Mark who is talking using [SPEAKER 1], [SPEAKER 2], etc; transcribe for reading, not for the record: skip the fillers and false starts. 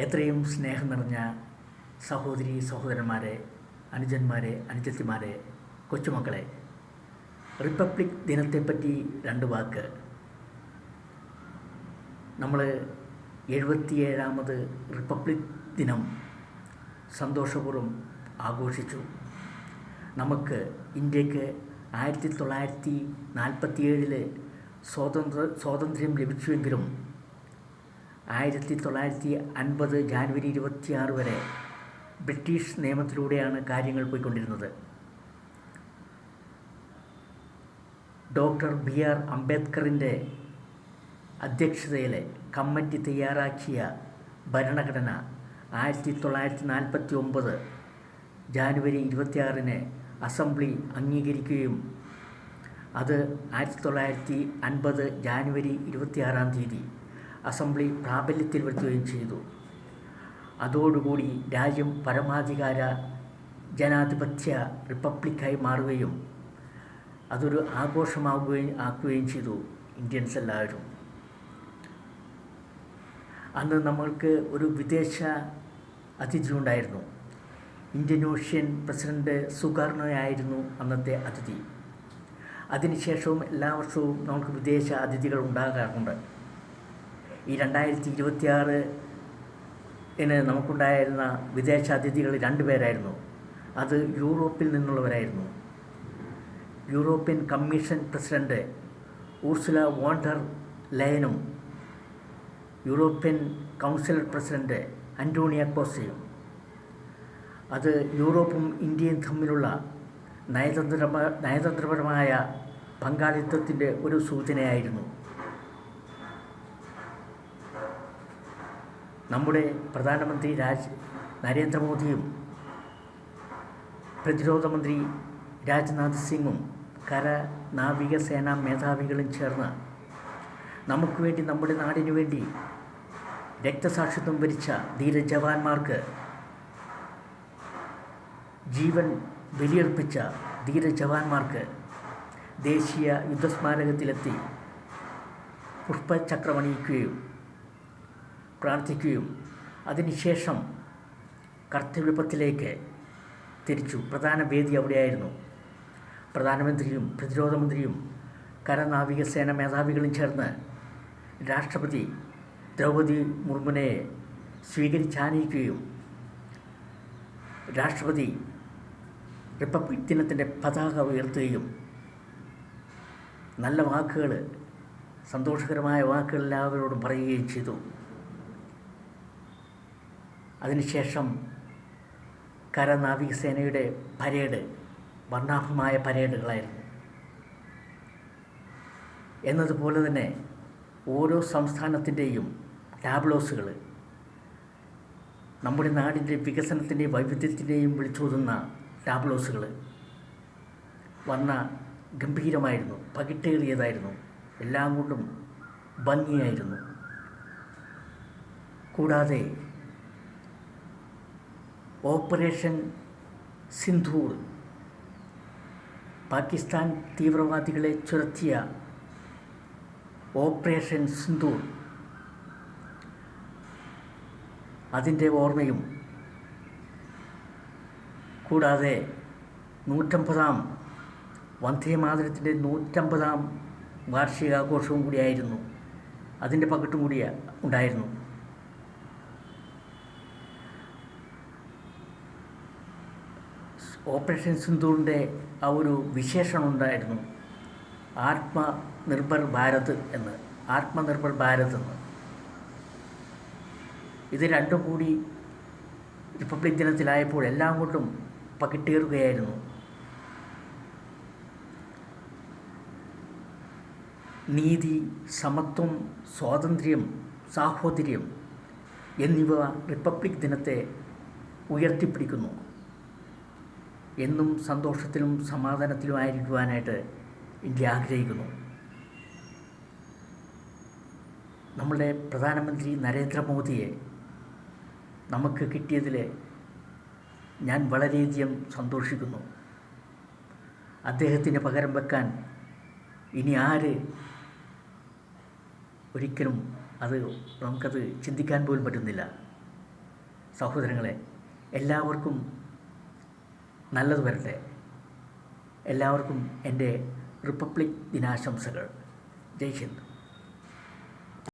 [SPEAKER 1] എത്രയും സ്നേഹം നിറഞ്ഞ സഹോദരി സഹോദരന്മാരെ, അനുജന്മാരെ, അനുജത്തിമാരെ, കൊച്ചുമക്കളെ, റിപ്പബ്ലിക് ദിനത്തെപ്പറ്റി രണ്ട് വാക്ക്. നമ്മൾ 77ാമത് റിപ്പബ്ലിക് ദിനം സന്തോഷപൂർവ്വം ആഘോഷിച്ചു. നമുക്ക് ഇന്ത്യക്ക് 1947 സ്വാതന്ത്ര്യം ലഭിച്ചുവെങ്കിലും 1950 ജാനുവരി 26 വരെ ബ്രിട്ടീഷ് നിയമത്തിലൂടെയാണ് കാര്യങ്ങൾ പോയിക്കൊണ്ടിരുന്നത്. ഡോക്ടർ BR അംബേദ്കറിൻ്റെ അധ്യക്ഷതയിലെ കമ്മിറ്റി തയ്യാറാക്കിയ ഭരണഘടന 1949 ജാനുവരി 26 അസംബ്ലി അംഗീകരിക്കുകയും അത് 1950 ജാനുവരി 26 അസംബ്ലി പ്രാബല്യത്തിൽ വരുത്തുകയും ചെയ്തു. അതോടുകൂടി രാജ്യം പരമാധികാര ജനാധിപത്യ റിപ്പബ്ലിക്കായി മാറുകയും അതൊരു ആക്കുകയും ചെയ്തു ഇന്ത്യൻസ് എല്ലാവരും. അന്ന് നമ്മൾക്ക് ഒരു വിദേശ അതിഥി ഉണ്ടായിരുന്നു. ഇന്തോനേഷ്യൻ പ്രസിഡന്റ് സുകാർണോയായിരുന്നു അന്നത്തെ അതിഥി. അതിനുശേഷവും എല്ലാ വർഷവും നമുക്ക് വിദേശ അതിഥികൾ ഉണ്ടാകാറുണ്ട്. ഈ 2026 നമുക്കുണ്ടായിരുന്ന വിദേശ അതിഥികൾ 2 പേരായിരുന്നു. അത് യൂറോപ്പിൽ നിന്നുള്ളവരായിരുന്നു. European Commission president Ursula von der ലയനും യൂറോപ്യൻ കൗൺസിൽ പ്രസിഡന്റ് അന്റോണിയോ കോസ്റ്റയും. അത് യൂറോപ്പും ഇന്ത്യയും തമ്മിലുള്ള നയതന്ത്രപരമായ പങ്കാളിത്തത്തിൻ്റെ ഒരു സൂചനയായിരുന്നു. നമ്മുടെ പ്രധാനമന്ത്രി നരേന്ദ്രമോദിയും പ്രതിരോധ മന്ത്രി രാജ്നാഥ് സിംഗും നാവികസേനാ മേധാവികളും ചേർന്ന് നമുക്ക് വേണ്ടി, നമ്മുടെ നാടിനു വേണ്ടി രക്തസാക്ഷിത്വം വരിച്ച ധീര ജവാന്മാർക്ക്, ജീവൻ ബലിയർപ്പിച്ച ധീര ജവാന്മാർക്ക് ദേശീയ യുദ്ധസ്മാരകത്തിലെത്തി പുഷ്പചക്രമണിയിക്കുകയും പ്രാർത്ഥിക്കുകയും അതിനുശേഷം കർത്തവ്യപഥത്തിലേക്ക് തിരിച്ചു. പ്രധാന വേദി അവിടെയായിരുന്നു. പ്രധാനമന്ത്രിയും പ്രതിരോധ മന്ത്രിയും നാവികസേന മേധാവികളും ചേർന്ന് രാഷ്ട്രപതി ദ്രൗപദി മുർമുനെ സ്വീകരിച്ചാനയിക്കുകയും രാഷ്ട്രപതി റിപ്പബ്ലിക് ദിനത്തിൻ്റെ പതാക ഉയർത്തുകയും നല്ല വാക്കുകൾ, സന്തോഷകരമായ വാക്കുകൾ എല്ലാവരോടും പറയുകയും ചെയ്തു. അതിനുശേഷം നാവികസേനയുടെ പരേഡ് വർണ്ണാഭമായ പരേഡുകളായിരുന്നു. എന്നതുപോലെ തന്നെ ഓരോ സംസ്ഥാനത്തിൻ്റെയും ടാബ്ലോസുകൾ, നമ്മുടെ നാടിൻ്റെ വികസനത്തിൻ്റെയും വൈവിധ്യത്തിൻ്റെയും വിളിച്ചോതുന്ന ടാബ്ലോസുകൾ ഗംഭീരമായിരുന്നു, പകിട്ടേറിയതായിരുന്നു, എല്ലാം കൊണ്ടും ഭംഗിയായിരുന്നു. കൂടാതെ ഓപ്പറേഷൻ സിന്ധൂർ, പാകിസ്ഥാൻ തീവ്രവാദികളെ ചുരത്തിയ ഓപ്പറേഷൻ സിന്ധൂർ, അതിൻ്റെ ഓർമ്മയും, കൂടാതെ 150ാം വന്ദേമാതരത്തിൻ്റെ 150ാം വാർഷികാഘോഷവും കൂടിയായിരുന്നു. അതിൻ്റെ പകിട്ടും കൂടി ഉണ്ടായിരുന്നു. ഓപ്പറേഷൻ സിന്ധൂറിൻ്റെ ആ ഒരു വിശേഷണം ഉണ്ടായിരുന്നു, ആത്മനിർഭർ ഭാരത് എന്ന്. ഇത് രണ്ടും കൂടി റിപ്പബ്ലിക് ദിനത്തിലായപ്പോൾ എല്ലാം കൊണ്ടും പകിട്ടേറുകയായിരുന്നു. നീതി, സമത്വം, സ്വാതന്ത്ര്യം, സാഹോദര്യം എന്നിവ റിപ്പബ്ലിക് ദിനത്തെ ഉയർത്തിപ്പിടിക്കുന്നു. എന്നും സന്തോഷത്തിലും സമാധാനത്തിലുമായിരിക്കുവാനായിട്ട് ഇന്ത്യ ആഗ്രഹിക്കുന്നു. നമ്മളുടെ പ്രധാനമന്ത്രി നരേന്ദ്രമോദിയെ നമുക്ക് കിട്ടിയതിൽ ഞാൻ വളരെയധികം സന്തോഷിക്കുന്നു. അദ്ദേഹത്തിന് പകരം വെക്കാൻ ഇനി ആര് ഒരിക്കലും നമുക്കത് ചിന്തിക്കാൻ പോലും പറ്റുന്നില്ല. സഹോദരങ്ങളെ, എല്ലാവർക്കും നല്ലത് വരട്ടെ. എല്ലാവർക്കും എൻ്റെ റിപ്പബ്ലിക് ദിനാശംസകൾ. ജയ് ഹിന്ദ്.